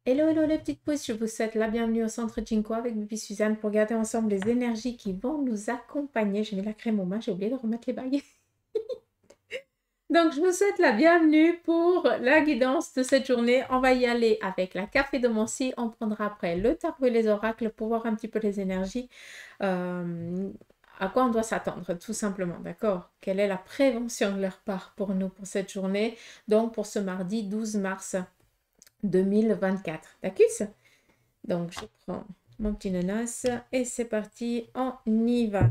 Hello, hello les petites pousses, je vous souhaite la bienvenue au centre Jinko avec Bibi Suzanne pour regarder ensemble les énergies qui vont nous accompagner. J'ai mis la crème aux mains, j'ai oublié de remettre les bagues. Donc je vous souhaite la bienvenue pour la guidance de cette journée. On va y aller avec la carte de Mancy. On prendra après le tarot et les oracles pour voir un petit peu les énergies. À quoi on doit s'attendre, tout simplement, d'accord? Quelle est la prévention de leur part pour nous pour cette journée? Donc pour ce mardi 12 mars 2024. D'accord? Donc, je prends mon petit nonos et c'est parti, on y va.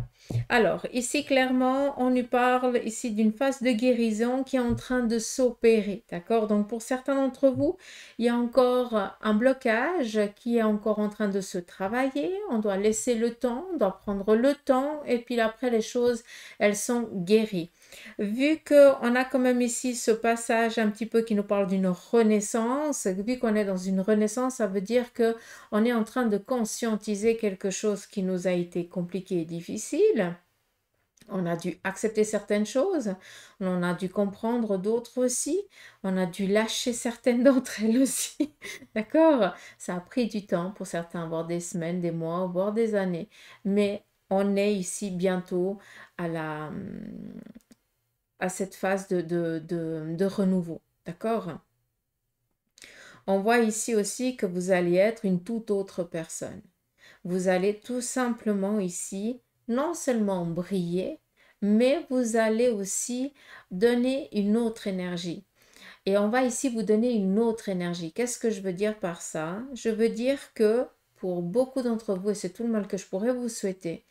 Alors, ici, clairement, on nous parle ici d'une phase de guérison qui est en train de s'opérer, d'accord? Donc, pour certains d'entre vous, il y a encore un blocage qui est encore en train de se travailler. On doit laisser le temps, on doit prendre le temps et puis après, les choses, elles sont guéries. Vu qu'on a quand même ici ce passage un petit peu qui nous parle d'une renaissance, vu qu'on est dans une renaissance, ça veut dire que on est en train de conscientiser quelque chose qui nous a été compliqué et difficile. On a dû accepter certaines choses, on a dû comprendre d'autres aussi, on a dû lâcher certaines d'entre elles aussi. D'accord? Ça a pris du temps pour certains, voire des semaines, des mois, voire des années. Mais on est ici bientôt à cette phase de renouveau. D'accord? On voit ici aussi que vous allez être une toute autre personne. Vous allez tout simplement ici, non seulement briller, mais vous allez aussi donner une autre énergie. Et on va ici vous donner une autre énergie. Qu'est-ce que je veux dire par ça? Je veux dire que pour beaucoup d'entre vous, et c'est tout le mal que je pourrais vous souhaiter,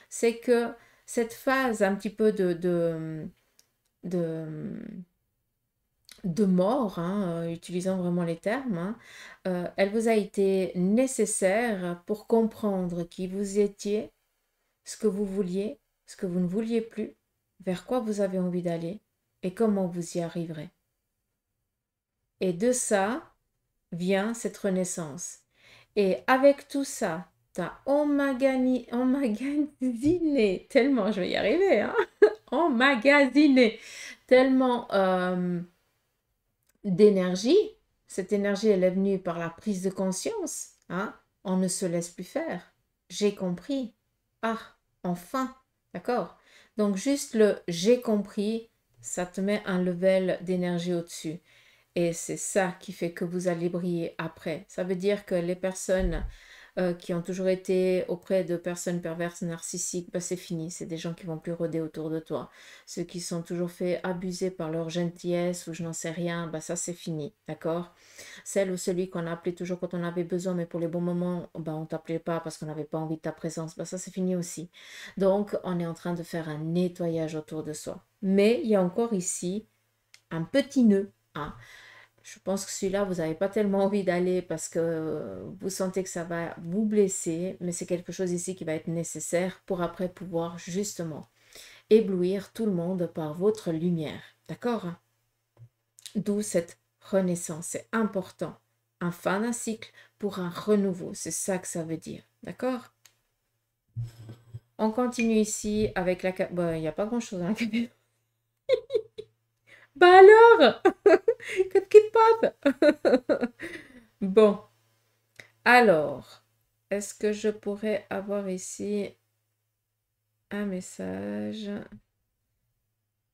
c'est que cette phase un petit peu de de mort, hein, utilisant vraiment les termes, hein, elle vous a été nécessaire pour comprendre qui vous étiez, ce que vous vouliez, ce que vous ne vouliez plus, vers quoi vous avez envie d'aller et comment vous y arriverez. Et de ça vient cette renaissance. Et avec tout ça, tu as emmagasiné tellement, je vais y arriver, hein, emmagasiné tellement d'énergie. Cette énergie, elle est venue par la prise de conscience. Hein? On ne se laisse plus faire. J'ai compris. Ah, enfin. D'accord? Donc, juste le j'ai compris, ça te met un level d'énergie au-dessus. Et c'est ça qui fait que vous allez briller après. Ça veut dire que les personnes qui ont toujours été auprès de personnes perverses, narcissiques, bah, c'est fini. C'est des gens qui vont plus rôder autour de toi. Ceux qui sont toujours fait abuser par leur gentillesse ou je n'en sais rien, bah, ça c'est fini. D'accord? Celle ou celui qu'on a appelé toujours quand on avait besoin, mais pour les bons moments, bah, on ne t'appelait pas parce qu'on n'avait pas envie de ta présence, bah, ça c'est fini aussi. Donc, on est en train de faire un nettoyage autour de soi. Mais il y a encore ici un petit nœud. Hein. Je pense que celui-là, vous n'avez pas tellement envie d'aller parce que vous sentez que ça va vous blesser, mais c'est quelque chose ici qui va être nécessaire pour après pouvoir justement éblouir tout le monde par votre lumière. D'accord? D'où cette renaissance. C'est important. Un fin d'un cycle pour un renouveau. C'est ça que ça veut dire. D'accord? On continue ici avec la... Bon, il n'y a pas grand-chose. Hein. Bah alors qu'est-ce qui se passe? Bon. Alors, est-ce que je pourrais avoir ici un message?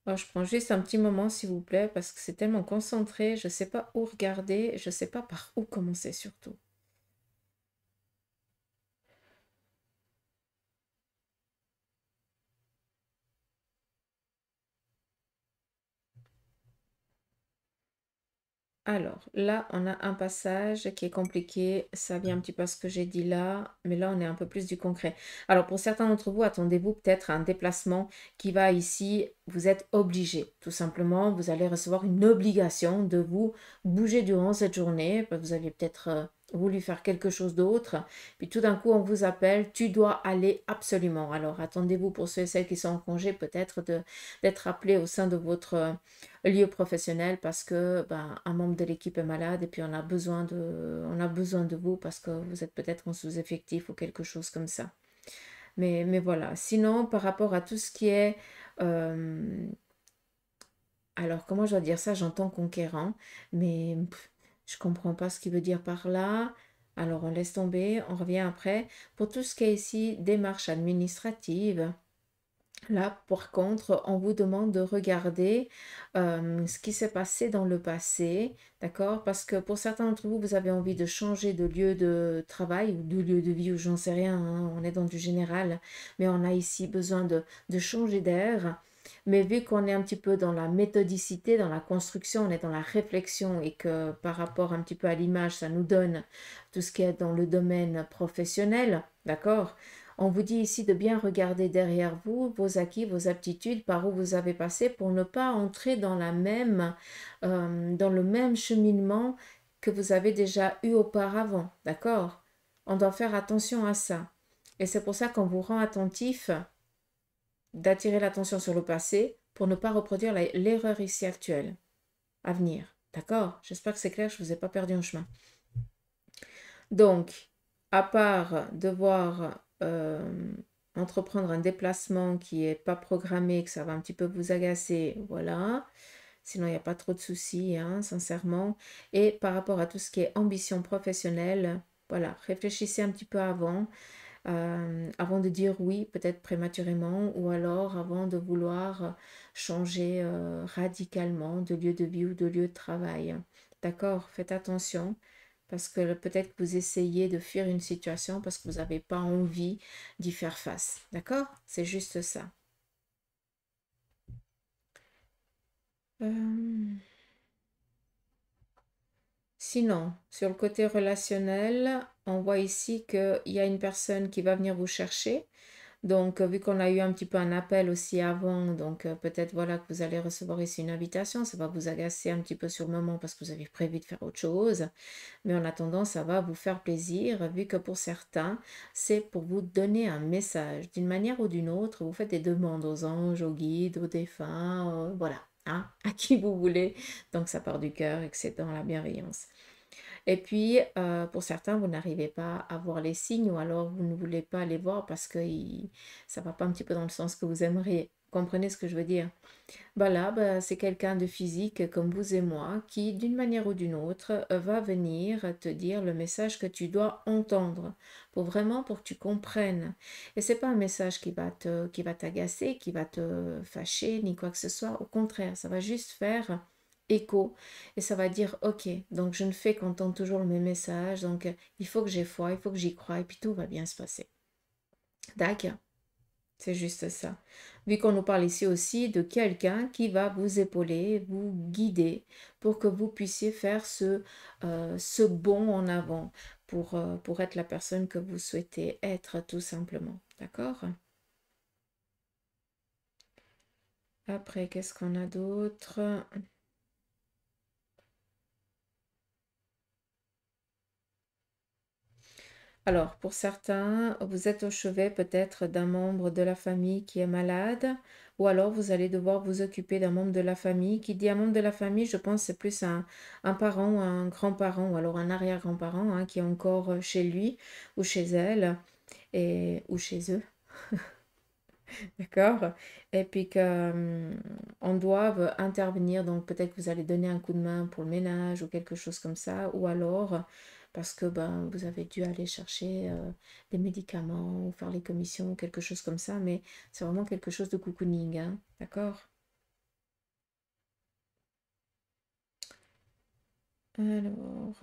Alors, je prends juste un petit moment, s'il vous plaît, parce que c'est tellement concentré. Je ne sais pas où regarder. Je ne sais pas par où commencer, surtout. Alors, là, on a un passage qui est compliqué. Ça vient un petit peu à ce que j'ai dit là, mais là, on est un peu plus du concret. Alors, pour certains d'entre vous, attendez-vous peut-être à un déplacement qui va ici. Vous êtes obligé, tout simplement. Vous allez recevoir une obligation de vous bouger durant cette journée. Vous aviez peut-être voulu faire quelque chose d'autre. Puis tout d'un coup, on vous appelle. Tu dois aller absolument. Alors, attendez-vous pour ceux et celles qui sont en congé, peut-être d'être appelés au sein de votre lieu professionnel parce que ben, un membre de l'équipe est malade et puis on a besoin de vous parce que vous êtes peut-être en sous-effectif ou quelque chose comme ça. Mais voilà. Sinon, par rapport à tout ce qui est... alors, comment je dois dire ça? J'entends conquérant, mais Je comprends pas ce qu'il veut dire par là. Alors on laisse tomber, on revient après. Pour tout ce qui est ici, démarche administrative. Là, par contre, on vous demande de regarder ce qui s'est passé dans le passé, d'accord? Parce que pour certains d'entre vous, vous avez envie de changer de lieu de travail ou de lieu de vie, ou j'en sais rien, hein, on est dans du général, mais on a ici besoin de changer d'air. Mais vu qu'on est un petit peu dans la méthodicité, dans la construction, on est dans la réflexion et que par rapport un petit peu à l'image, ça nous donne tout ce qui est dans le domaine professionnel, d'accord? On vous dit ici de bien regarder derrière vous vos acquis, vos aptitudes, par où vous avez passé pour ne pas entrer dans dans le même cheminement que vous avez déjà eu auparavant. D'accord? On doit faire attention à ça. Et c'est pour ça qu'on vous rend attentif d'attirer l'attention sur le passé pour ne pas reproduire l'erreur ici actuelle, à venir. D'accord? J'espère que c'est clair, je ne vous ai pas perdu en chemin. Donc, à part devoir entreprendre un déplacement qui n'est pas programmé, que ça va un petit peu vous agacer, voilà. Sinon, il n'y a pas trop de soucis, hein, sincèrement. Et par rapport à tout ce qui est ambition professionnelle, voilà, réfléchissez un petit peu avant de dire oui, peut-être prématurément, ou alors avant de vouloir changer radicalement de lieu de vie ou de lieu de travail. D'accord? Faites attention parce que peut-être que vous essayez de fuir une situation parce que vous n'avez pas envie d'y faire face. D'accord? C'est juste ça. Euh, Sinon, sur le côté relationnel, on voit ici qu'il y a une personne qui va venir vous chercher. Donc, vu qu'on a eu un petit peu un appel aussi avant, donc peut-être voilà que vous allez recevoir ici une invitation, ça va vous agacer un petit peu sur le moment parce que vous avez prévu de faire autre chose. Mais en attendant, ça va vous faire plaisir, vu que pour certains, c'est pour vous donner un message. D'une manière ou d'une autre, vous faites des demandes aux anges, aux guides, aux défunts, voilà, hein, à qui vous voulez. Donc, ça part du cœur et que c'est dans la bienveillance. Et puis, pour certains, vous n'arrivez pas à voir les signes ou alors vous ne voulez pas les voir parce que ça ne va pas un petit peu dans le sens que vous aimeriez. Comprenez ce que je veux dire? Bah là, bah, c'est quelqu'un de physique comme vous et moi qui, d'une manière ou d'une autre, va venir te dire le message que tu dois entendre pour que tu comprennes. Et c'est pas un message qui va t'agacer, qui va te fâcher, ni quoi que ce soit. Au contraire, ça va juste faire écho et ça va dire ok, donc je ne fais qu'entendre toujours le même message, donc il faut que j'ai foi, il faut que j'y croie et puis tout va bien se passer. D'accord? C'est juste ça. Vu qu'on nous parle ici aussi de quelqu'un qui va vous épauler, vous guider pour que vous puissiez faire ce bond en avant pour être la personne que vous souhaitez être tout simplement. D'accord? Après, qu'est-ce qu'on a d'autre? Alors, pour certains, vous êtes au chevet peut-être d'un membre de la famille qui est malade, ou alors vous allez devoir vous occuper d'un membre de la famille. Qui dit un membre de la famille, je pense c'est plus un parent ou un grand-parent, ou alors un arrière-grand-parent hein, qui est encore chez lui ou chez elle, ou chez eux, d'accord? Et puis on doit intervenir, donc peut-être que vous allez donner un coup de main pour le ménage ou quelque chose comme ça, ou alors parce que ben, vous avez dû aller chercher des médicaments ou faire les commissions, quelque chose comme ça, mais c'est vraiment quelque chose de cocooning, hein, d'accord? Alors,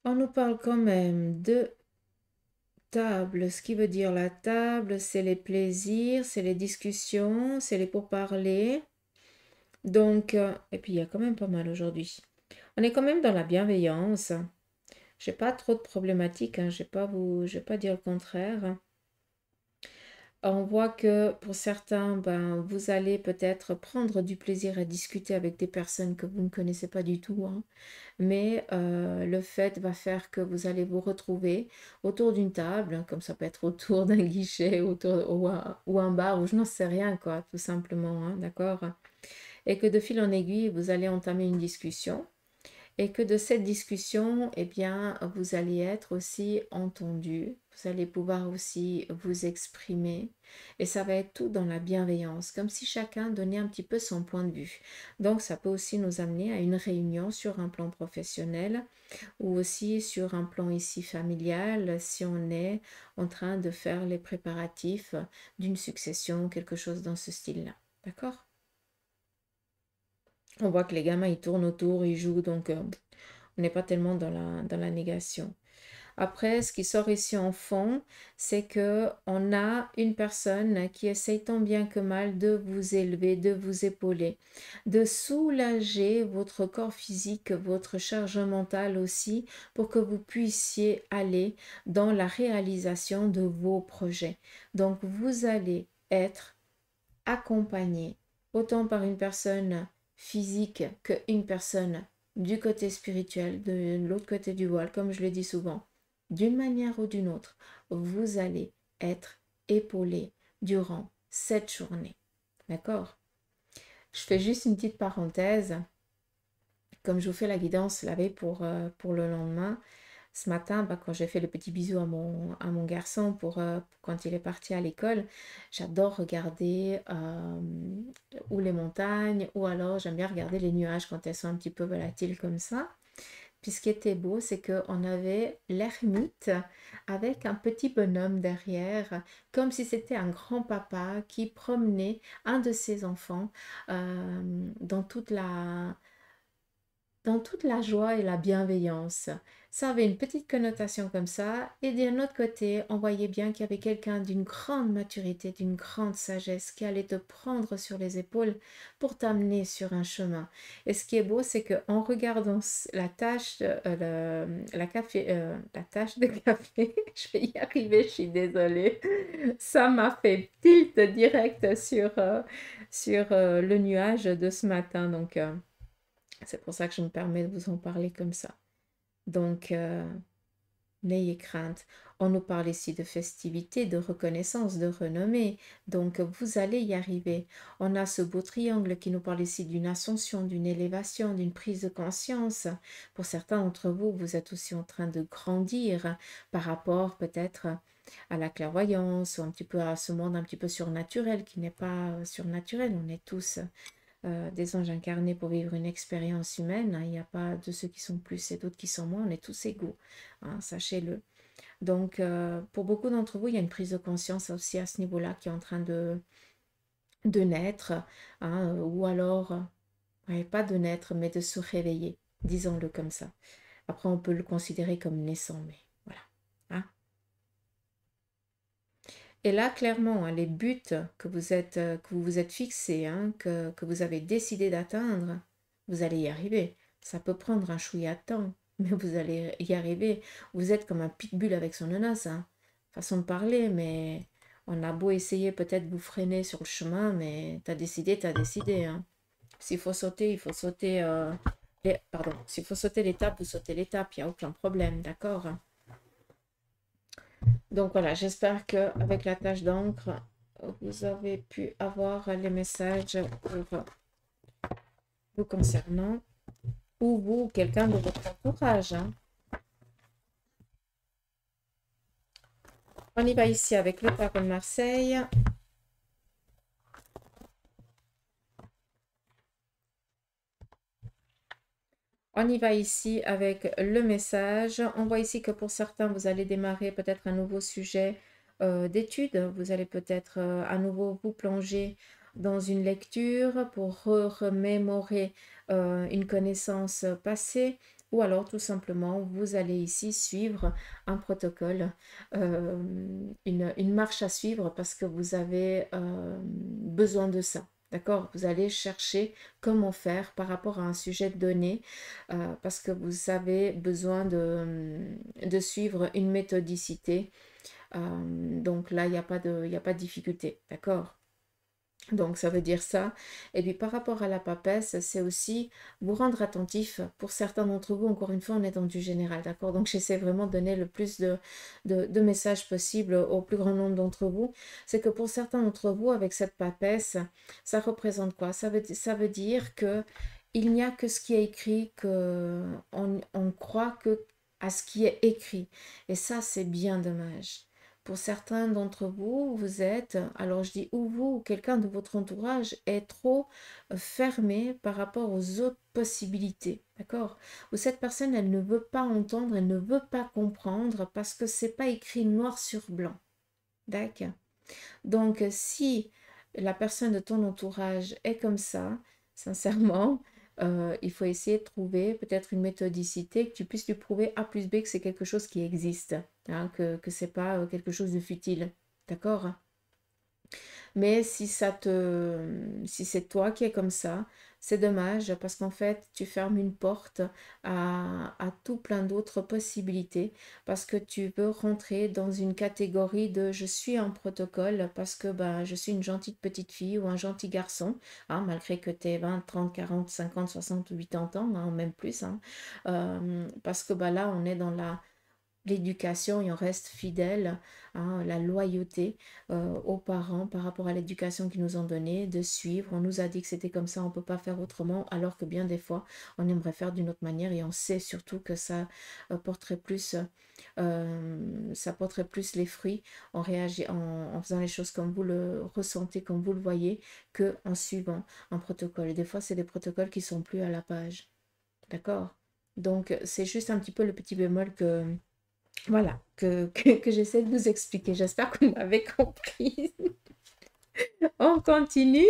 on nous parle quand même de table. Ce qui veut dire la table, c'est les plaisirs, c'est les discussions, c'est les pourparlers. Donc, et puis il y a quand même pas mal aujourd'hui. On est quand même dans la bienveillance. J'ai pas trop de problématiques, hein. Je vais pas dire le contraire. On voit que pour certains, ben, vous allez peut-être prendre du plaisir à discuter avec des personnes que vous ne connaissez pas du tout, hein. Mais le fait va faire que vous allez vous retrouver autour d'une table, hein, comme ça peut être autour d'un guichet, ou un bar, ou je n'en sais rien, quoi, tout simplement, hein, d'accord? Et que de fil en aiguille, vous allez entamer une discussion. et que de cette discussion, eh bien, vous allez être aussi entendu, vous allez pouvoir aussi vous exprimer et ça va être tout dans la bienveillance, comme si chacun donnait un petit peu son point de vue. Donc, ça peut aussi nous amener à une réunion sur un plan professionnel ou aussi sur un plan ici familial, si on est en train de faire les préparatifs d'une succession, quelque chose dans ce style-là. D'accord? On voit que les gamins, ils tournent autour, ils jouent, donc on n'est pas tellement dans la négation. Après, ce qui sort ici en fond, c'est que on a une personne qui essaye tant bien que mal de vous élever, de vous épauler, de soulager votre corps physique, votre charge mentale aussi, pour que vous puissiez aller dans la réalisation de vos projets. Donc, vous allez être accompagné autant par une personne physique qu'une personne du côté spirituel, de l'autre côté du voile, comme je le dis souvent. D'une manière ou d'une autre, vous allez être épaulé durant cette journée. D'accord? Je fais juste une petite parenthèse. Comme je vous fais la guidance la veille pour le lendemain, ce matin, quand j'ai fait le petit bisou à mon garçon pour quand il est parti à l'école, j'adore regarder ou les montagnes ou alors j'aime bien regarder les nuages quand elles sont un petit peu volatiles comme ça. Puis ce qui était beau, c'est qu'on avait l'ermite avec un petit bonhomme derrière, comme si c'était un grand-papa qui promenait un de ses enfants dans dans toute la joie et la bienveillance. Ça avait une petite connotation comme ça. Et d'un autre côté, on voyait bien qu'il y avait quelqu'un d'une grande maturité, d'une grande sagesse qui allait te prendre sur les épaules pour t'amener sur un chemin. Et ce qui est beau, c'est qu'en regardant la tâche, la tâche de café, je vais y arriver, je suis désolée. Ça m'a fait tilt direct sur le nuage de ce matin. Donc, c'est pour ça que je me permets de vous en parler comme ça. Donc, n'ayez crainte. On nous parle ici de festivité, de reconnaissance, de renommée. Donc, vous allez y arriver. On a ce beau triangle qui nous parle ici d'une ascension, d'une élévation, d'une prise de conscience. Pour certains d'entre vous, vous êtes aussi en train de grandir par rapport peut-être à la clairvoyance ou un petit peu à ce monde un petit peu surnaturel qui n'est pas surnaturel. On est tous des anges incarnés pour vivre une expérience humaine. Hein. Il n'y a pas de ceux qui sont plus et d'autres qui sont moins. On est tous égaux, hein, sachez-le. Donc, pour beaucoup d'entre vous, il y a une prise de conscience aussi à ce niveau-là qui est en train de naître, hein, ou alors, ouais, pas de naître, mais de se réveiller, disons-le comme ça. Après, on peut le considérer comme naissant, mais voilà. Hein. Et là, clairement, hein, les buts que vous vous êtes fixés, hein, que vous avez décidé d'atteindre, vous allez y arriver. Ça peut prendre un chouïa de temps, mais vous allez y arriver. Vous êtes comme un pitbull avec son menace, hein. Façon de parler, mais on a beau essayer peut-être de vous freiner sur le chemin, mais t'as décidé, hein. S'il faut sauter, il faut sauter. Pardon, s'il faut sauter l'étape, vous sautez l'étape, il n'y a aucun problème, d'accord? Donc voilà, j'espère qu'avec la tâche d'encre, vous avez pu avoir les messages pour vous concernant ou vous, quelqu'un de votre entourage. Hein. On y va ici avec le tarot de Marseille. On y va ici avec le message. On voit ici que pour certains, vous allez démarrer peut-être un nouveau sujet d'étude. Vous allez peut-être à nouveau vous plonger dans une lecture pour remémorer une connaissance passée. Ou alors tout simplement, vous allez ici suivre un protocole, une marche à suivre parce que vous avez besoin de ça. D'accord? Vous allez chercher comment faire par rapport à un sujet donné parce que vous avez besoin de suivre une méthodicité. Donc là, il y a pas de difficulté. D'accord? Donc ça veut dire ça. Et puis par rapport à la papesse, c'est aussi vous rendre attentif. Pour certains d'entre vous, encore une fois, on est dans du général, d'accord? Donc j'essaie vraiment de donner le plus de messages possible au plus grand nombre d'entre vous. C'est que pour certains d'entre vous, avec cette papesse, ça représente quoi? Ça veut dire que il n'y a que ce qui est écrit, que on croit que à ce qui est écrit. Et ça, c'est bien dommage. Pour certains d'entre vous, vous êtes, alors je dis ou vous ou quelqu'un de votre entourage est trop fermé par rapport aux autres possibilités, d'accord? Ou cette personne, elle ne veut pas entendre, elle ne veut pas comprendre parce que c'est pas écrit noir sur blanc, d'accord? Donc, si la personne de ton entourage est comme ça, sincèrement, il faut essayer de trouver peut-être une méthodicité que tu puisses lui prouver A plus B que c'est quelque chose qui existe, hein, que ce n'est pas quelque chose de futile. D'accord? Mais si c'est toi qui es comme ça, c'est dommage parce qu'en fait, tu fermes une porte à tout plein d'autres possibilités parce que tu veux rentrer dans une catégorie de je suis un protocole parce que ben, je suis une gentille petite fille ou un gentil garçon, hein, malgré que tu aies 20, 30, 40, 50, 60 ou 80 ans, hein, même plus, hein. Parce que ben, là, on est dans l'éducation et on reste fidèle, hein, la loyauté aux parents par rapport à l'éducation qu'ils nous ont donnée, de suivre. On nous a dit que c'était comme ça, on ne peut pas faire autrement, alors que bien des fois, on aimerait faire d'une autre manière et on sait surtout que ça porterait plus les fruits en, en faisant les choses comme vous le ressentez, comme vous le voyez, que en suivant un protocole. Et des fois, c'est des protocoles qui sont plus à la page. D'accord? Donc, c'est juste un petit peu le petit bémol que voilà, que j'essaie de vous expliquer. J'espère que vous m'avez compris. On continue.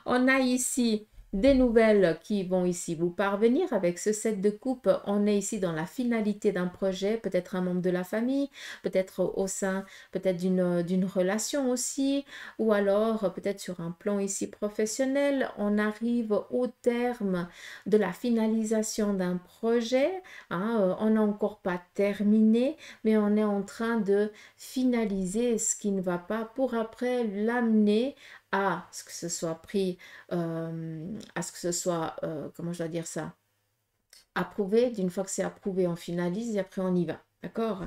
On a ici des nouvelles qui vont ici vous parvenir avec ce set de coupe. On est ici dans la finalité d'un projet, peut-être un membre de la famille, peut-être au sein peut-être d'une relation aussi, ou alors peut-être sur un plan ici professionnel. On arrive au terme de la finalisation d'un projet, hein, on n'a encore pas terminé, mais on est en train de finaliser ce qui ne va pas pour après l'amener à ce que ce soit pris, à ce que ce soit, comment je dois dire ça, approuvé. D'une fois que c'est approuvé, on finalise et après on y va. D'accord?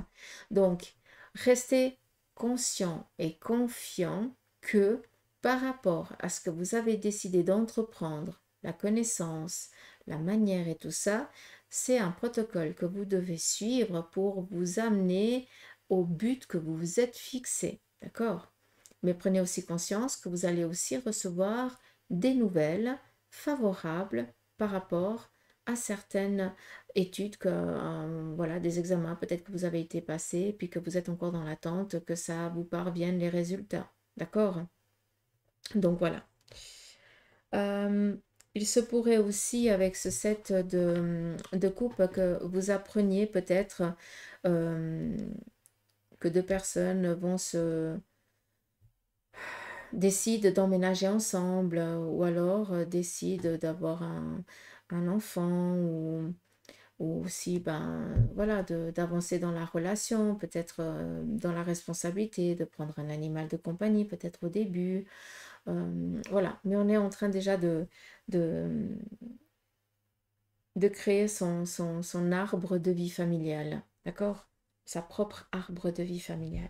Donc, restez conscient et confiant que par rapport à ce que vous avez décidé d'entreprendre, la connaissance, la manière et tout ça, c'est un protocole que vous devez suivre pour vous amener au but que vous vous êtes fixé. D'accord? Mais prenez aussi conscience que vous allez aussi recevoir des nouvelles favorables par rapport à certaines études, voilà, des examens peut-être que vous avez été passé, puis que vous êtes encore dans l'attente que ça vous parvienne les résultats. D'accord? Donc voilà. Il se pourrait aussi avec ce set de coupe que vous appreniez peut-être que deux personnes décident d'emménager ensemble ou alors décident d'avoir un enfant ou aussi voilà, d'avancer dans la relation, peut-être dans la responsabilité, de prendre un animal de compagnie, peut-être au début. Voilà, mais on est en train déjà de, de créer son arbre de vie familiale, d'accord? Sa propre arbre de vie familiale.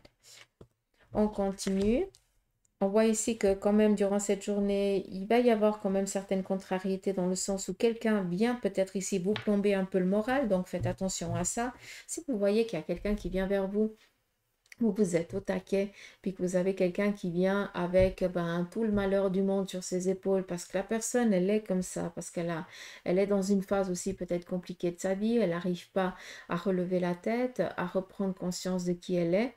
On continue. On voit ici que quand même durant cette journée, il va y avoir quand même certaines contrariétés dans le sens où quelqu'un vient peut-être ici vous plomber un peu le moral, donc faites attention à ça. Si vous voyez qu'il y a quelqu'un qui vient vers vous, où vous êtes au taquet, puis que vous avez quelqu'un qui vient avec tout le malheur du monde sur ses épaules, parce que la personne, elle est comme ça, parce elle est dans une phase aussi peut-être compliquée de sa vie, elle n'arrive pas à relever la tête, à reprendre conscience de qui elle est.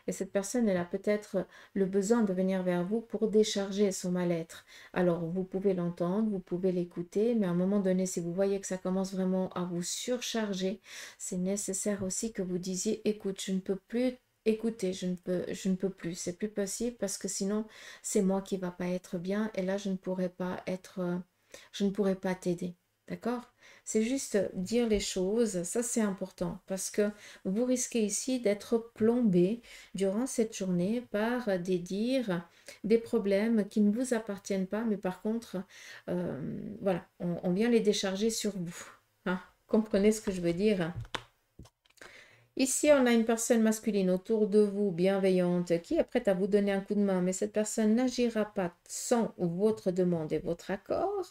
Et cette personne, elle a peut-être le besoin de venir vers vous pour décharger son mal-être. Alors, vous pouvez l'entendre, vous pouvez l'écouter, mais à un moment donné, si vous voyez que ça commence vraiment à vous surcharger, c'est nécessaire aussi que vous disiez, écoute, je ne peux plus écoutez, je ne peux plus, c'est plus possible parce que sinon c'est moi qui va pas être bien et là je ne pourrai pas je ne pourrai pas t'aider. D'accord? C'est juste dire les choses, ça c'est important parce que vous risquez ici d'être plombé durant cette journée par des dires, des problèmes qui ne vous appartiennent pas, mais par contre, voilà, on vient les décharger sur vous. Hein? Comprenez ce que je veux dire? Ici, on a une personne masculine autour de vous, bienveillante, qui est prête à vous donner un coup de main, mais cette personne n'agira pas sans votre demande et votre accord.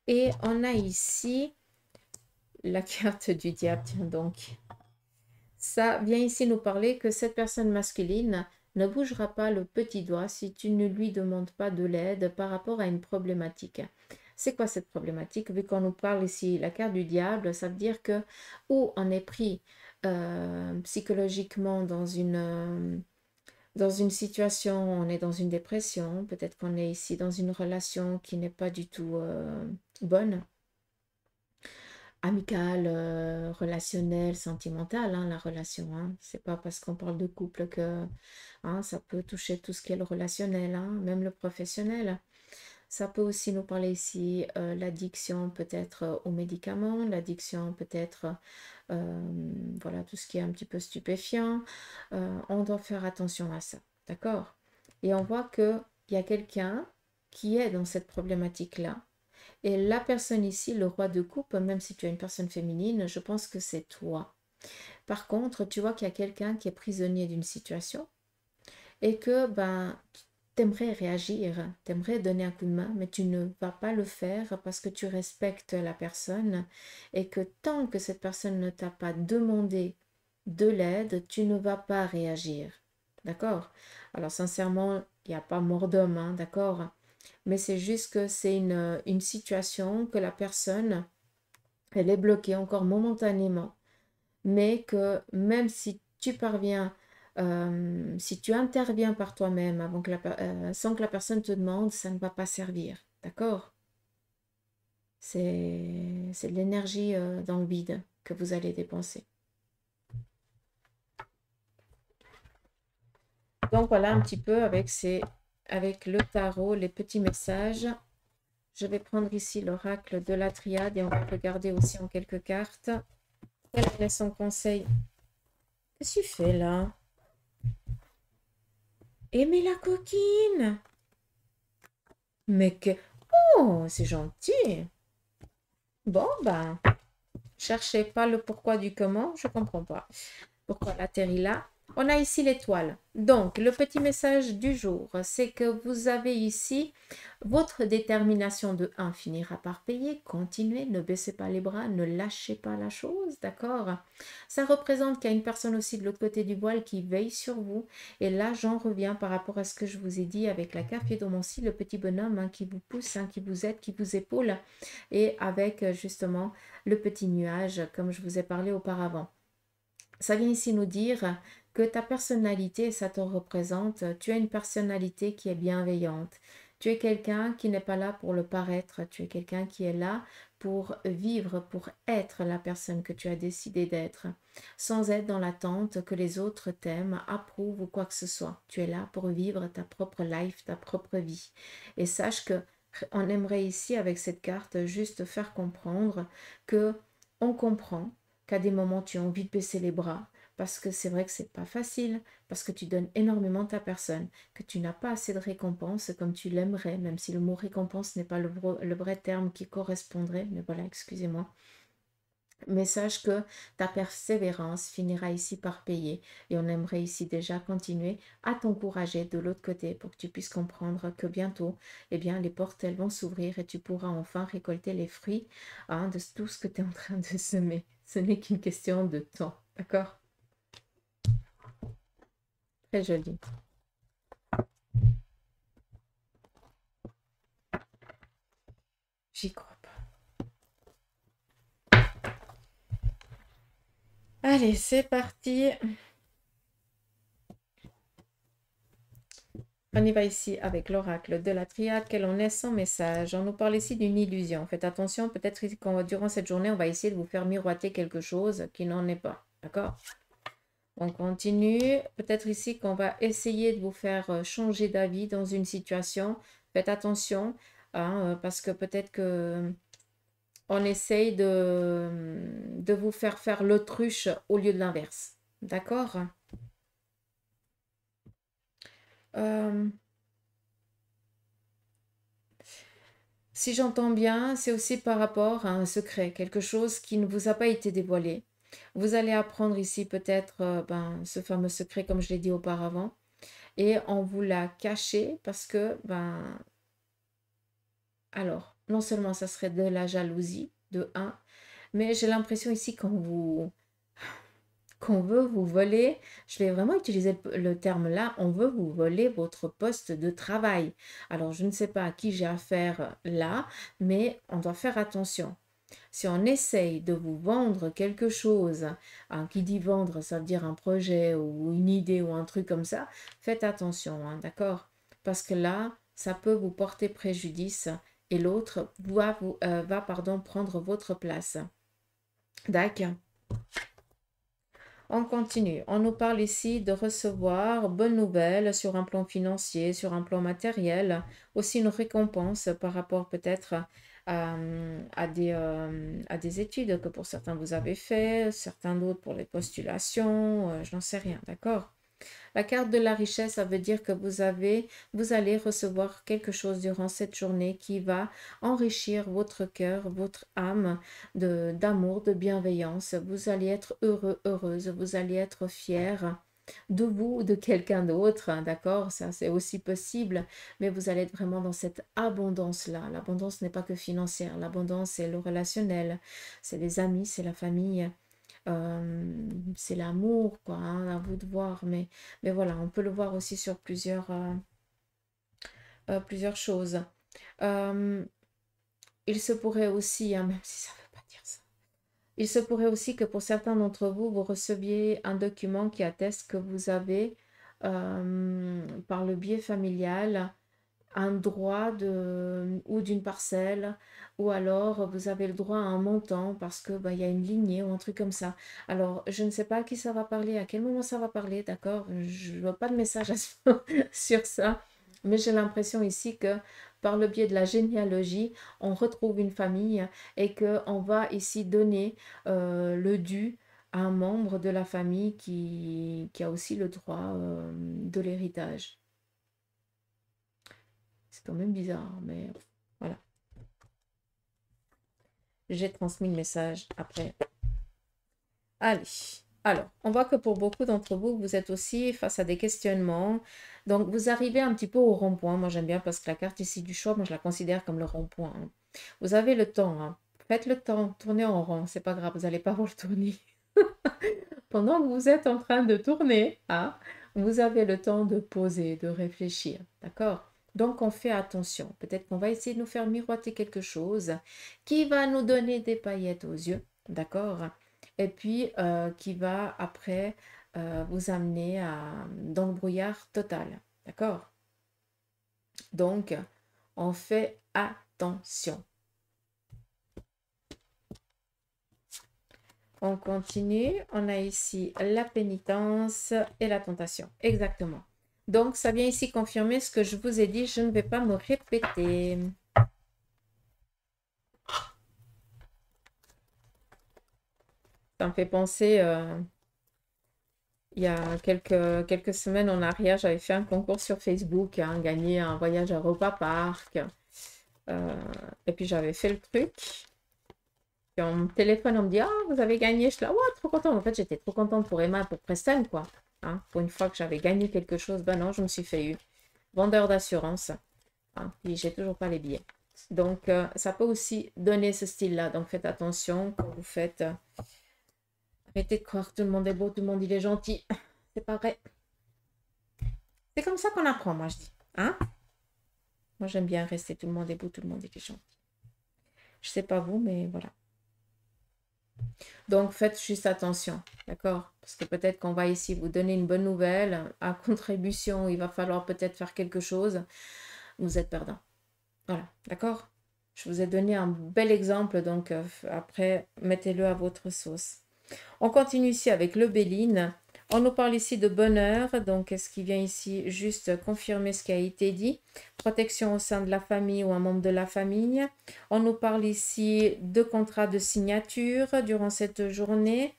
Et on a ici la carte du diable, tiens donc. Ça vient ici nous parler que cette personne masculine ne bougera pas le petit doigt si tu ne lui demandes pas de l'aide par rapport à une problématique. C'est quoi cette problématique? Vu qu'on nous parle ici la carte du diable, ça veut dire que ou on est pris psychologiquement dans une situation, on est dans une dépression, peut-être qu'on est ici dans une relation qui n'est pas du tout bonne, amicale, relationnelle, sentimentale, hein, la relation. Hein. C'est pas parce qu'on parle de couple que hein, ça peut toucher tout ce qui est le relationnel, hein, même le professionnel. Ça peut aussi nous parler ici l'addiction peut-être aux médicaments, l'addiction peut-être, voilà, tout ce qui est un petit peu stupéfiant. On doit faire attention à ça, d'accord? Et on voit qu'il y a quelqu'un qui est dans cette problématique-là. Et la personne ici, le roi de coupe, même si tu es une personne féminine, je pense que c'est toi. Par contre, tu vois qu'il y a quelqu'un qui est prisonnier d'une situation et que ben, t'aimerais réagir, t'aimerais donner un coup de main, mais tu ne vas pas le faire parce que tu respectes la personne et que tant que cette personne ne t'a pas demandé de l'aide, tu ne vas pas réagir. D'accord? Alors sincèrement, il n'y a pas mort d'homme, hein, d'accord? Mais c'est juste que c'est une situation que la personne, elle est bloquée encore momentanément, mais que même si tu parviens, si tu interviens par toi-même avant que sans que la personne te demande, ça ne va pas servir. D'accord? C'est de l'énergie dans le vide que vous allez dépenser. Donc voilà un petit peu avec le tarot, les petits messages. Je vais prendre ici l'oracle de la triade et on va regarder aussi en quelques cartes. Quel est son conseil? Qu'est-ce que tu fais là? Aimer la coquine! Mais que... Oh, c'est gentil! Bon, ben, cherchez pas le pourquoi du comment, je comprends pas. Pourquoi elle atterrit là? On a ici l'étoile. Donc, le petit message du jour, c'est que vous avez ici votre détermination de 1 finira par payer. Continuez, ne baissez pas les bras, ne lâchez pas la chose, d'accord? Ça représente qu'il y a une personne aussi de l'autre côté du voile qui veille sur vous. Et là, j'en reviens par rapport à ce que je vous ai dit avec la caphédomancie, le petit bonhomme hein, qui vous pousse, hein, qui vous aide, qui vous épaule. Et avec justement le petit nuage, comme je vous ai parlé auparavant. Ça vient ici nous dire que ta personnalité, ça te représente, tu as une personnalité qui est bienveillante. Tu es quelqu'un qui n'est pas là pour le paraître, tu es quelqu'un qui est là pour vivre, pour être la personne que tu as décidé d'être, sans être dans l'attente que les autres t'aiment, approuvent ou quoi que ce soit. Tu es là pour vivre ta propre life, ta propre vie. Et sache que on aimerait ici, avec cette carte, juste faire comprendre que on comprend qu'à des moments tu as envie de baisser les bras parce que c'est vrai que c'est pas facile, parce que tu donnes énormément de ta personne, que tu n'as pas assez de récompense comme tu l'aimerais, même si le mot récompense n'est pas le vrai terme qui correspondrait, mais voilà, excusez-moi. Mais sache que ta persévérance finira ici par payer et on aimerait ici déjà continuer à t'encourager de l'autre côté pour que tu puisses comprendre que bientôt, eh bien, les portes elles vont s'ouvrir et tu pourras enfin récolter les fruits hein, de tout ce que tu es en train de semer. Ce n'est qu'une question de temps, d'accord? Très joli. J'y crois pas. Allez, c'est parti. On y va ici avec l'oracle de la triade. Quel en est son message? On nous parle ici d'une illusion. Faites attention, peut-être que durant cette journée, on va essayer de vous faire miroiter quelque chose qui n'en est pas. D'accord? On continue. Peut-être ici qu'on va essayer de vous faire changer d'avis dans une situation. Faites attention, hein, parce que peut-être que on essaye de vous faire l'autruche au lieu de l'inverse. D'accord? Euh, Si j'entends bien, c'est aussi par rapport à un secret, quelque chose qui ne vous a pas été dévoilé. Vous allez apprendre ici peut-être ben, ce fameux secret, comme je l'ai dit auparavant, et on vous l'a caché parce que, ben, alors, non seulement ça serait de la jalousie, de un, mais j'ai l'impression ici qu'on veut vous voler, je vais vraiment utiliser le terme là, on veut vous voler votre poste de travail. Alors, je ne sais pas à qui j'ai affaire là, mais on doit faire attention. Si on essaye de vous vendre quelque chose, hein, qui dit vendre, ça veut dire un projet ou une idée ou un truc comme ça, faites attention, hein, d'accord? Parce que là, ça peut vous porter préjudice et l'autre va prendre votre place. D'accord? On continue. On nous parle ici de recevoir bonnes nouvelles sur un plan financier, sur un plan matériel, aussi une récompense par rapport peut-être à des études que pour certains vous avez fait, certains d'autres pour les postulations, je n'en sais rien, d'accord? La carte de la richesse, ça veut dire que vous allez recevoir quelque chose durant cette journée qui va enrichir votre cœur, votre âme d'amour, de bienveillance. Vous allez être heureux, heureuse, vous allez être fier de vous ou de quelqu'un d'autre, hein, d'accord? Ça, c'est aussi possible, mais vous allez être vraiment dans cette abondance-là. L'abondance n'est pas que financière, l'abondance, c'est le relationnel, c'est les amis, c'est la famille. C'est l'amour, quoi, hein, à vous de voir, mais voilà, on peut le voir aussi sur plusieurs choses. Euh, il se pourrait aussi, hein, même si ça ne veut pas dire ça, il se pourrait aussi que pour certains d'entre vous, vous receviez un document qui atteste que vous avez, par le biais familial, un droit ou d'une parcelle, ou alors vous avez le droit à un montant parce que il y a une lignée ou un truc comme ça. Alors, je ne sais pas à qui ça va parler, à quel moment ça va parler, d'accord? Je ne vois pas de message sur ça, mais j'ai l'impression ici que par le biais de la généalogie, on retrouve une famille et qu'on va ici donner le dû à un membre de la famille qui a aussi le droit de l'héritage. C'est quand même bizarre, mais voilà. J'ai transmis le message après. Allez. Alors, on voit que pour beaucoup d'entre vous, vous êtes aussi face à des questionnements. Donc, vous arrivez un petit peu au rond-point. Moi, j'aime bien parce que la carte ici du choix, moi, je la considère comme le rond-point, hein. Vous avez le temps, hein. Faites le temps, tournez en rond, c'est pas grave, vous n'allez pas vous le tourner. Pendant que vous êtes en train de tourner, hein, vous avez le temps de poser, de réfléchir, d'accord? Donc, on fait attention. Peut-être qu'on va essayer de nous faire miroiter quelque chose qui va nous donner des paillettes aux yeux, d'accord? Et puis, qui va après vous amener dans le brouillard total, d'accord? Donc, on fait attention. On continue. On a ici la pénitence et la tentation. Exactement. Donc, ça vient ici confirmer ce que je vous ai dit. Je ne vais pas me répéter. Ça me fait penser, il y a quelques semaines en arrière, j'avais fait un concours sur Facebook, hein, gagner un voyage à Europa Park. Et puis, j'avais fait le truc. Puis on me téléphone, on me dit, ah, vous avez gagné. Je suis là, ouais, trop contente. En fait, j'étais trop contente pour Emma, pour Preston, quoi. Hein, pour une fois que j'avais gagné quelque chose, ben non, je me suis fait eu. Vendeur d'assurance. Hein, puis j'ai toujours pas les billets. Donc, ça peut aussi donner ce style-là. Donc, faites attention quand vous faites. Arrêtez de croire que tout le monde est beau, tout le monde il est gentil. C'est pas vrai. C'est comme ça qu'on apprend, moi, je dis. Hein? Moi, j'aime bien rester tout le monde est beau, tout le monde est gentil. Je sais pas vous, mais voilà. Donc, faites juste attention, d'accord? Parce que peut-être qu'on va ici vous donner une bonne nouvelle. À contribution, il va falloir peut-être faire quelque chose. Vous êtes perdant. Voilà, d'accord? Je vous ai donné un bel exemple, donc après, mettez-le à votre sauce. On continue ici avec le Béline. On nous parle ici de bonheur, donc ce qui vient ici juste confirmer ce qui a été dit. Protection au sein de la famille ou un membre de la famille. On nous parle ici de contrat de signature durant cette journée.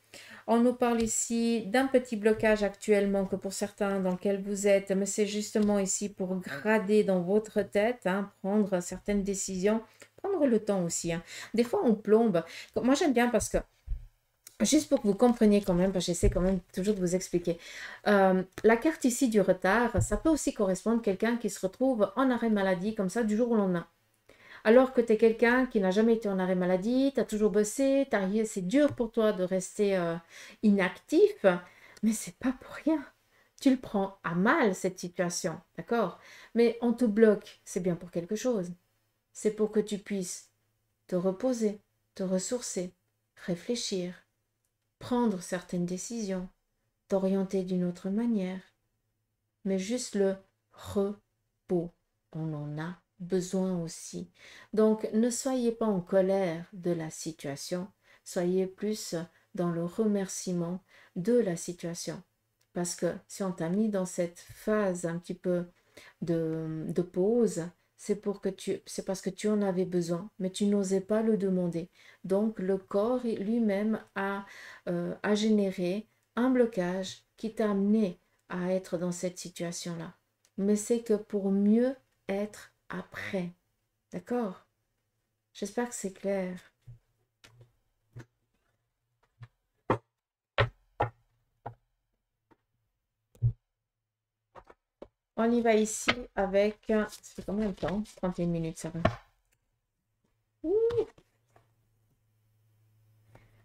On nous parle ici d'un petit blocage actuellement que pour certains dans lequel vous êtes, mais c'est justement ici pour grader dans votre tête, hein, prendre certaines décisions, prendre le temps aussi, hein. Des fois, on plombe. Moi, j'aime bien parce que juste pour que vous compreniez quand même, parce que j'essaie quand même toujours de vous expliquer. La carte ici du retard, ça peut aussi correspondre à quelqu'un qui se retrouve en arrêt maladie comme ça du jour au lendemain. Alors que tu es quelqu'un qui n'a jamais été en arrêt maladie, tu as toujours bossé, c'est dur pour toi de rester inactif, mais c'est pas pour rien. Tu le prends à mal, cette situation, d'accord? Mais on te bloque, c'est bien pour quelque chose. C'est pour que tu puisses te reposer, te ressourcer, réfléchir, prendre certaines décisions, t'orienter d'une autre manière. Mais juste le repos, on en a besoin aussi. Donc ne soyez pas en colère de la situation, soyez plus dans le remerciement de la situation. Parce que si on t'a mis dans cette phase un petit peu de pause, c'est parce que tu en avais besoin, mais tu n'osais pas le demander. Donc le corps lui-même a généré un blocage qui t'a amené à être dans cette situation-là. Mais c'est que pour mieux être après. D'accord? J'espère que c'est clair. On y va ici avec... Ça fait combien de temps? 31 minutes, ça va. Ouh.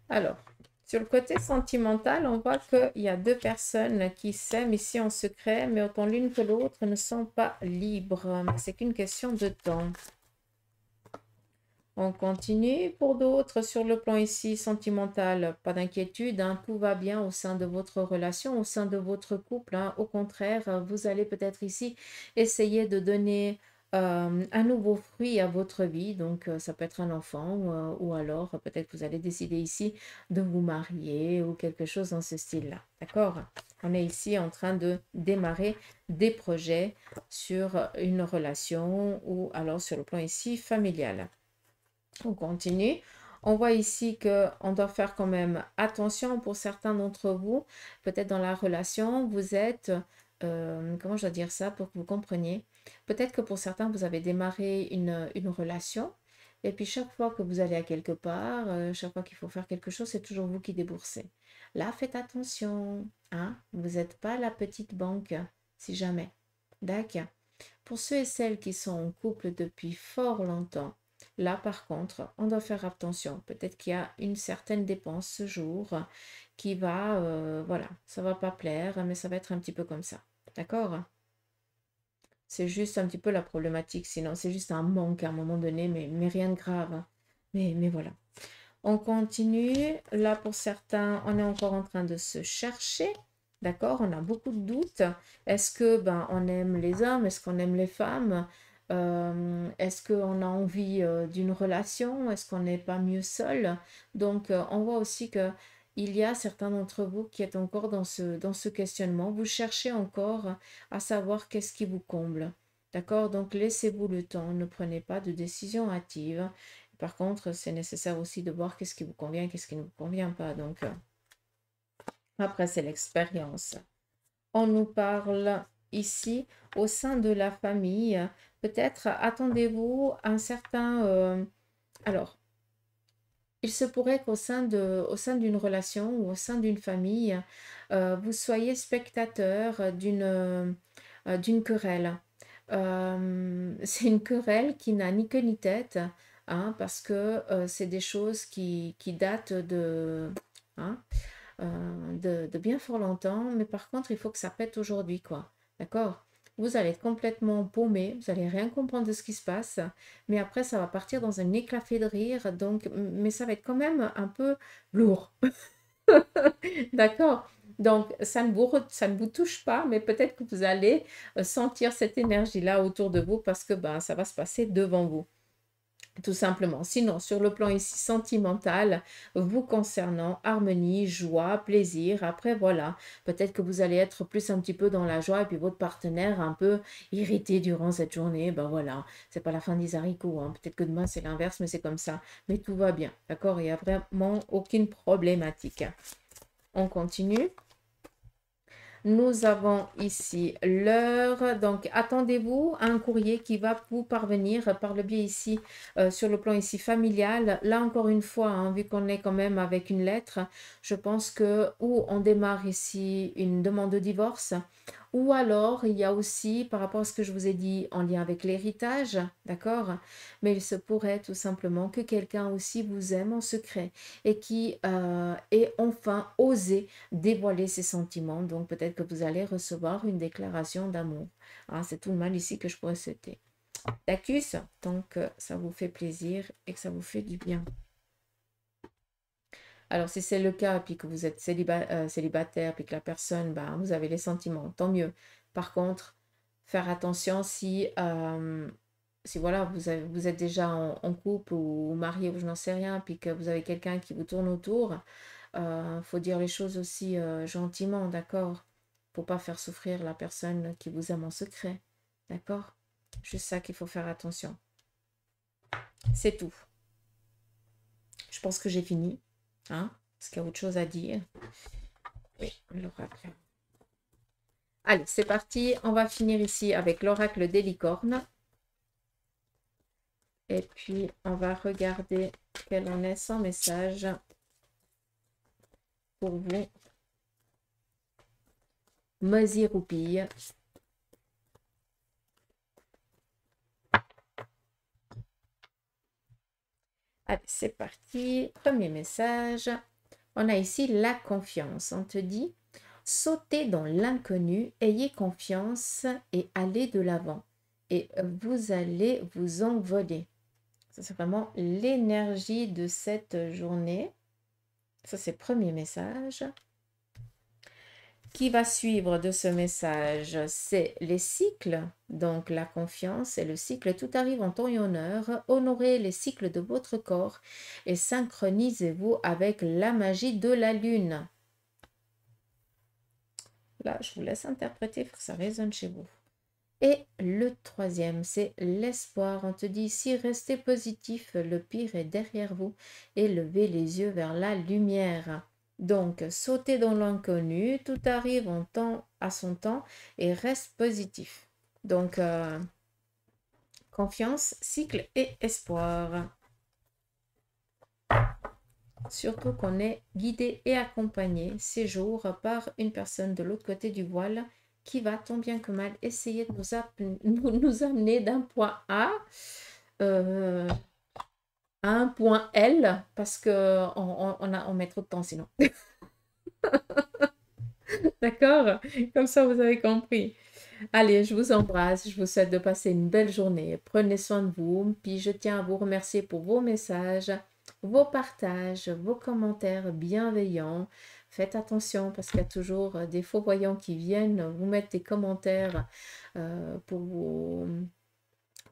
Alors, sur le côté sentimental, on voit qu'il y a deux personnes qui s'aiment ici en secret, mais autant l'une que l'autre ne sont pas libres. C'est qu'une question de temps. On continue. Pour d'autres, sur le plan ici sentimental, pas d'inquiétude, hein, tout va bien au sein de votre relation, au sein de votre couple. Hein. Au contraire, vous allez peut-être ici essayer de donner un nouveau fruit à votre vie. Donc, ça peut être un enfant ou alors peut-être que vous allez décider ici de vous marier ou quelque chose dans ce style-là. D'accord? On est ici en train de démarrer des projets sur une relation ou alors sur le plan ici familial. On continue. On voit ici qu'on doit faire quand même attention pour certains d'entre vous. Peut-être dans la relation, vous êtes, comment je dois dire ça pour que vous compreniez. Peut-être que pour certains, vous avez démarré une relation. Et puis chaque fois que vous allez à quelque part, chaque fois qu'il faut faire quelque chose, c'est toujours vous qui déboursez. Là, faites attention. Hein? Vous n'êtes pas la petite banque, si jamais. D'accord. Pour ceux et celles qui sont en couple depuis fort longtemps, là, par contre, on doit faire attention. Peut-être qu'il y a une certaine dépense ce jour qui va, voilà, ça va pas plaire, mais ça va être un petit peu comme ça. D'accord? C'est juste un petit peu la problématique. Sinon, c'est juste un manque à un moment donné, mais rien de grave. Mais voilà. On continue. Là, pour certains, on est encore en train de se chercher. D'accord? On a beaucoup de doutes. Est-ce que on aime les hommes? Est-ce qu'on aime les femmes? Est-ce qu'on a envie d'une relation? Est-ce qu'on n'est pas mieux seul? Donc, on voit aussi que il y a certains d'entre vous qui êtes encore dans ce questionnement. Vous cherchez encore à savoir qu'est-ce qui vous comble. D'accord? Donc, laissez-vous le temps. Ne prenez pas de décision hâtive. Par contre, c'est nécessaire aussi de voir qu'est-ce qui vous convient, qu'est-ce qui ne vous convient pas. Donc, après, c'est l'expérience. On nous parle ici au sein de la famille. Peut-être attendez-vous un certain... alors, il se pourrait qu'au au sein d'une relation ou au sein d'une famille, vous soyez spectateur d'une querelle. C'est une querelle qui n'a ni queue ni tête, hein, parce que c'est des choses qui datent hein, de bien fort longtemps, mais par contre, il faut que ça pète aujourd'hui, quoi. D'accord? Vous allez être complètement paumé, vous allez rien comprendre de ce qui se passe, mais après, ça va partir dans un éclat de rire, donc, mais ça va être quand même un peu lourd. D'accord? Donc, ça ne vous touche pas, mais peut-être que vous allez sentir cette énergie-là autour de vous parce que ça va se passer devant vous. Tout simplement. Sinon, sur le plan ici sentimental, vous concernant, harmonie, joie, plaisir. Après, voilà, peut-être que vous allez être plus un petit peu dans la joie et puis votre partenaire un peu irrité durant cette journée. Ben voilà, c'est pas la fin des haricots. Hein. Peut-être que demain c'est l'inverse, mais c'est comme ça. Mais tout va bien. D'accord? Il n'y a vraiment aucune problématique. On continue. Nous avons ici l'heure. Donc, attendez-vous à un courrier qui va vous parvenir par le biais ici, sur le plan ici familial. Là, encore une fois, hein, vu qu'on est quand même avec une lettre, je pense que ou on démarre ici une demande de divorce, Ou alors, il y a aussi, par rapport à ce que je vous ai dit, en lien avec l'héritage, d'accord? Mais il se pourrait tout simplement que quelqu'un aussi vous aime en secret et qui ait enfin osé dévoiler ses sentiments. Donc, peut-être que vous allez recevoir une déclaration d'amour. Hein, c'est tout le mal ici que je pourrais souhaiter. D'acus, tant que ça vous fait plaisir et que ça vous fait du bien. Alors, si c'est le cas, puis que vous êtes célibataire, puis que la personne, ben, vous avez les sentiments, tant mieux. Par contre, faire attention si voilà, vous êtes déjà en couple ou marié ou je n'en sais rien, puis que vous avez quelqu'un qui vous tourne autour, faut dire les choses aussi gentiment, d'accord? Faut pas faire souffrir la personne qui vous aime en secret, d'accord? Juste ça qu'il faut faire attention. C'est tout. Je pense que j'ai fini. Hein? Est-ce qu'il y a autre chose à dire? Oui, l'oracle. Allez, c'est parti. On va finir ici avec l'oracle des licornes. Et puis, on va regarder quel en est son message pour vous. Moisy Roupille. Allez, c'est parti. Premier message. On a ici la confiance. On te dit, sautez dans l'inconnu, ayez confiance et allez de l'avant. Et vous allez vous envoler. Ça, c'est vraiment l'énergie de cette journée. Ça, c'est le premier message. Qui va suivre de ce message, c'est les cycles, donc la confiance et le cycle, tout arrive en temps et en heure. Honorez les cycles de votre corps et synchronisez-vous avec la magie de la lune. Là, je vous laisse interpréter pour que ça résonne chez vous. Et le troisième, c'est l'espoir. On te dit ici, restez positif, le pire est derrière vous et levez les yeux vers la lumière. Donc, sautez dans l'inconnu, tout arrive à son temps et reste positif. Donc, confiance, cycle et espoir. Surtout qu'on est guidé et accompagné ces jours par une personne de l'autre côté du voile qui va tant bien que mal essayer de nous amener d'un point A à un point L parce qu'on met trop de temps sinon. D'accord? Comme ça, vous avez compris. Allez, je vous embrasse. Je vous souhaite de passer une belle journée. Prenez soin de vous. Puis je tiens à vous remercier pour vos messages, vos partages, vos commentaires bienveillants. Faites attention parce qu'il y a toujours des faux voyants qui viennent vous mettre des commentaires pour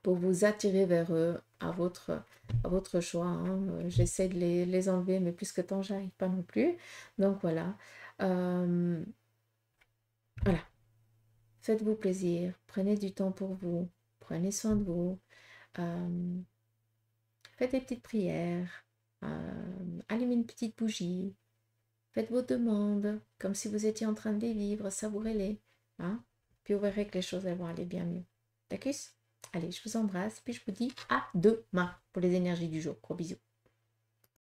vous attirer vers eux à votre choix. Hein. J'essaie de les enlever, mais plus que tant, j'arrive pas non plus. Donc voilà. Voilà. Faites-vous plaisir, prenez du temps pour vous, prenez soin de vous, faites des petites prières, allumez une petite bougie, faites vos demandes comme si vous étiez en train de les vivre, savourez-les. Hein? Puis vous verrez que les choses elles vont aller bien mieux. D'accord? Allez, je vous embrasse, puis je vous dis à demain pour les énergies du jour. Gros bisous.